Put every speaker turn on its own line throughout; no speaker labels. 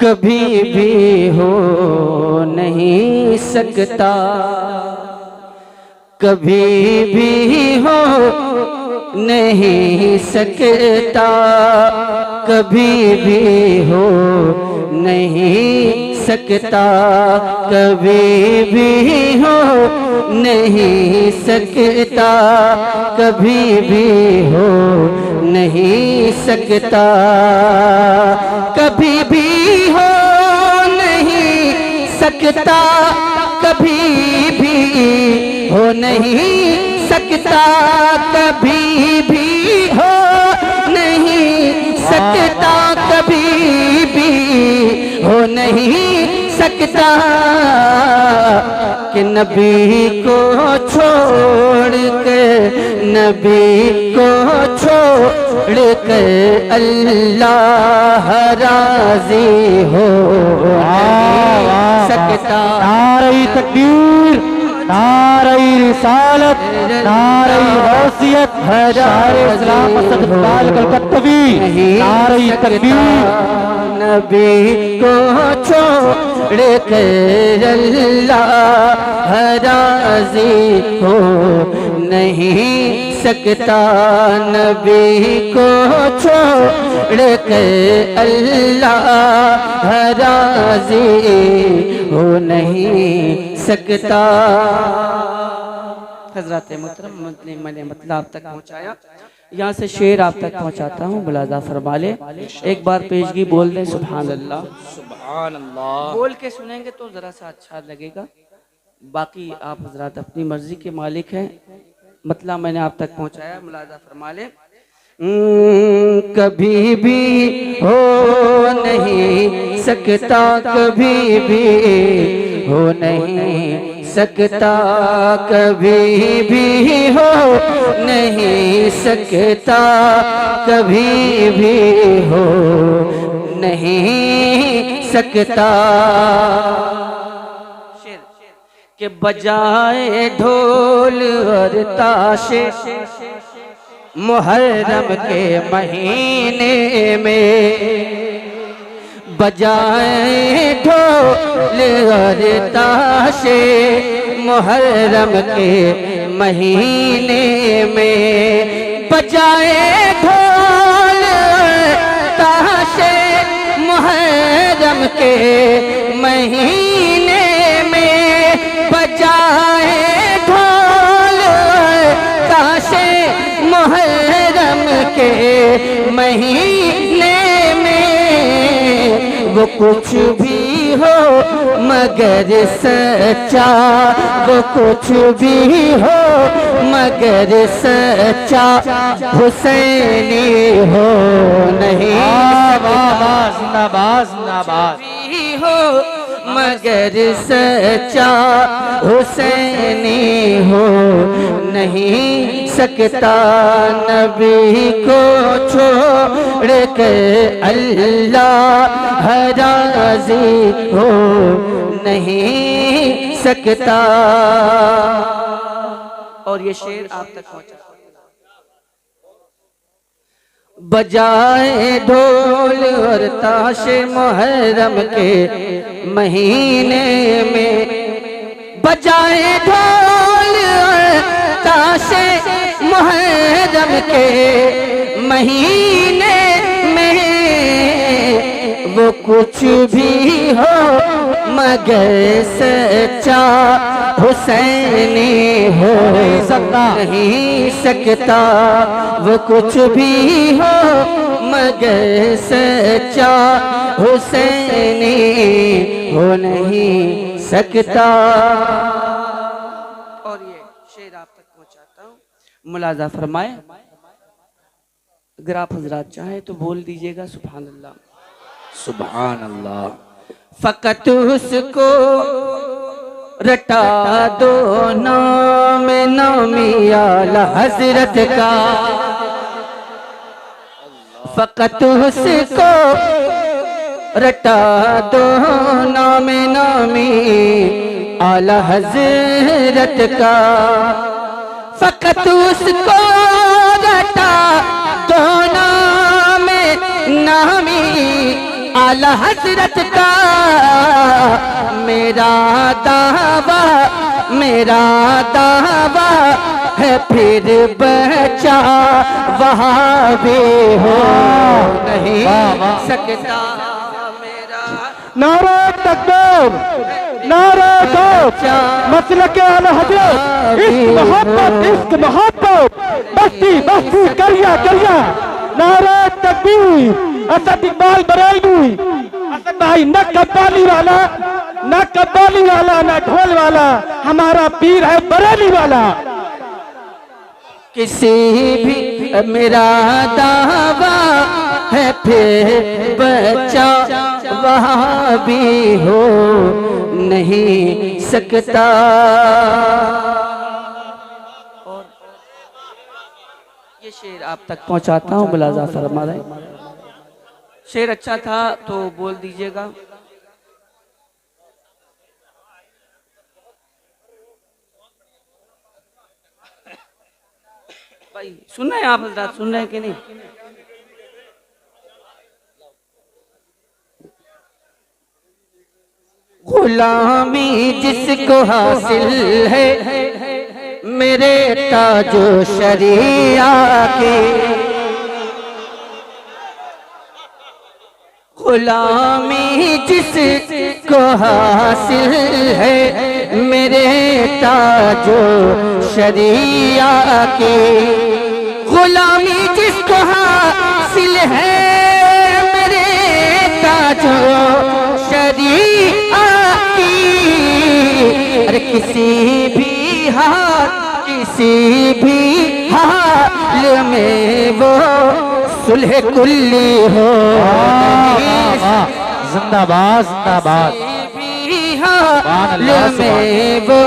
कभी भी हो नहीं सकता, कभी भी हो नहीं सकता, कभी भी हो नहीं सकता, कभी भी हो नहीं सकता, कभी भी हो नहीं सकता, कभी भी हो नहीं सकता, कभी भी हो नहीं सकता, कभी भी हो नहीं सकता, कभी भी हो नहीं सकता कि नबी को छोड़ के, नबी को छोड़ कर अल्लाह राजी हो सकता।
नारे तकबीर, नारे रिसालत, नारे गौसियत, नारे इस्लाम असदुद्दौला कलकत्तवी, नारे तकबीर।
नबी को छोड़ कर अल्लाह राजी हो नहीं सकता, नबी को छोड़ कर अल्लाह राजी हो नहीं सकता। हज़रात मोहतरम, मैंने मतलब आप तक पहुँचाया, यहाँ से शेर आप तक पहुँचाता हूँ, मुलाज़ा फरमा ले। एक बार पेशगी बोल दें सुभान अल्लाह,
सुभान अल्लाह।
बोल के सुनेंगे तो ज़रा सा अच्छा लगेगा, बाकी आप हज़रात अपनी मर्जी के मालिक हैं। मतलब मैंने आप तक पहुँचाया, मुलाज़ा फरमा ले। कभी भी हो नहीं सकता, कभी भी हो नहीं सकता, कभी भी हो नहीं सकता, कभी भी हो नहीं सकता। के बजाए ढोल और ताशे मुहर्रम के महीने में, बजाए ढोल और ताशे मुहर्रम के महीने में, बजाए ढोल ताशे मुहर्रम के महीने में, बजाए ढोल ताशे मुहर्रम के महीने में, वो कुछ भी हो मगर सच्चा, वो कुछ भी हो मगर सच्चा, हुसैनी हो नहीं
जिंदाबाद जिंदाबाद
भी हो मगर सच्चा, हुसैनी हो नहीं सकता, नबी को छोड़ कर अल्लाह राजी हो नहीं सकता। और ये शेर आप तक पहुंचा। बजाए ढोल और ताशे मुहर्रम के महीने में, बजाए ढोल और ताशे मुहर्रम के महीने में, वो कुछ भी हो मगर सच्चा, हुसैनी हो नहीं सकता, वो कुछ भी हो मगर सच्चा, हुसैनी हो नहीं सकता। और ये शेर आप तक पहुंचाता हूँ, मुलाजा फरमाए। अगर आप हजरात चाहें तो बोल दीजिएगा सुभान अल्लाह,
सुभान अल्लाह।
फकत उसको रटा दो नाम नामी आला हजरत का, फकत उसको रटा दो नाम नामी आला हजरत का, फकत उसको रटा दो नाम नामी आला हजरत का मेरा दावा है, फिर बचा वहाँ भी हो नहीं सकता मेरा।
नारा तकबीर, नारा मसलक आला हजरत, इश्क मोहब्बत बस्ती बस्ती कलिया कलिया। नारा तकबीर। असद इकबाल बरेलवी, असद भाई न कव्वाली वाला, न कव्वाली वाला, न ढोल वाला, हमारा पीर है बरेली वाला।
किसी भी मेरा दावा है, फिर बचा वहाँ भी हो नहीं सकता। और ये शेर आप तक पहुंचाता हूँ, मुलाजा फरमा रहे। शेर अच्छा था तो बोल दीजिएगा। भाई सुन रहे हैं आप हजरात, सुन रहे हैं कि नहीं? गुलामी जिसको हासिल है मेरे ताजो शरिया के, गुलामी जिसको हासिल है मेरे ताजो शरिया के, गुलामी जिसको हासिल है मेरे ताजो शरिया की। अरे किसी भी हाल में वो सुलह कुल्ली हो,
जिंदाबाद जिंदाबाद।
हाल में वो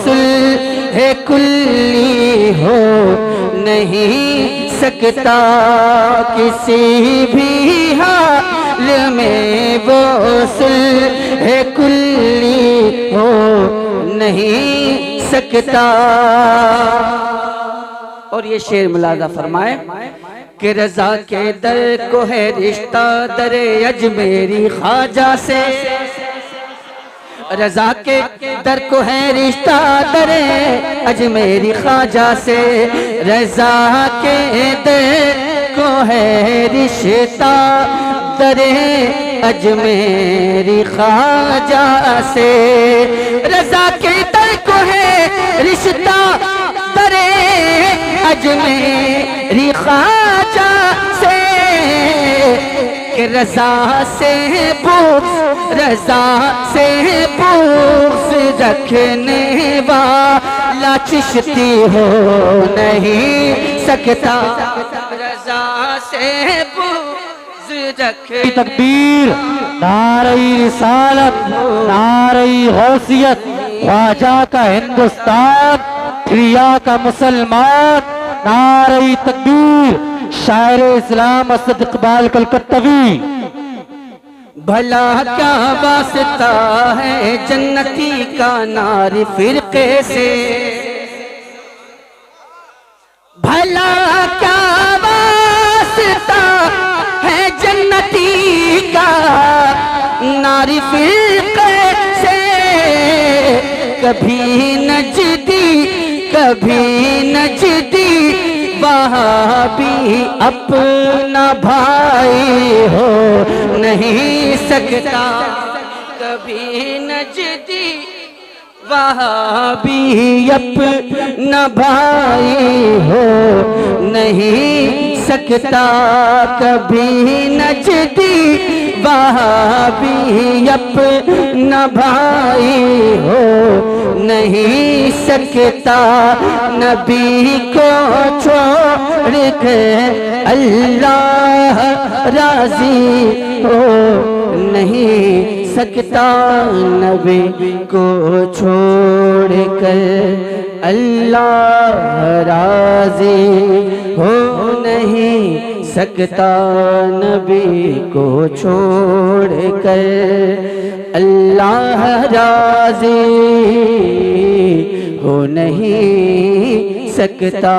सुलह कुल्ली हो नहीं सकता। किसी भी हाल में वो सुलह कुल्ली हो नहीं सकता। और ये शेर मुलाजा फरमाए कि रजा के दर को है रिश्ता दरे अजमेरी ख्वाजा से, रजा के दर को है रिश्ता दरे अजमेरी ख्वाजा से, रजा के दर को है रिश्ता दरे अजमेरी ख्वाजा से, रजा के दर को है रिश्ता दरे अजमेरी ख्वाजा से, कि रजा से बुग़्ज़ रखने वाला चिश्ती हो नहीं सकता। रजा से बुग़्ज़ रखने
तकबीर, नारे रिसालत, नारे गौसियत, ख्वाजा का हिंदुस्तान, प्रिया का मुसलमान। नारे तकबीर, शायर इस्लाम असद इकबाल कलकत्तवी।
भला क्या वास्ता है जन्नती का नारी फिरके से, भला क्या वास्ता है जन्नती का नारी फिरके से। कभी नजदी वहाबी अपना भाई हो नहीं सकता। कभी नजदी वहाबी अपना भाई हो नहीं सकता। कभी नजदी वहाबी अपना भाई हो नहीं सकता। नबी को छोड़ के अल्लाह राजी हो नहीं सकता। नबी को छोड़ कर अल्लाह राजी हो नहीं सकता। नबी को छोड़ कर अल्लाह राजी हो नहीं सकता।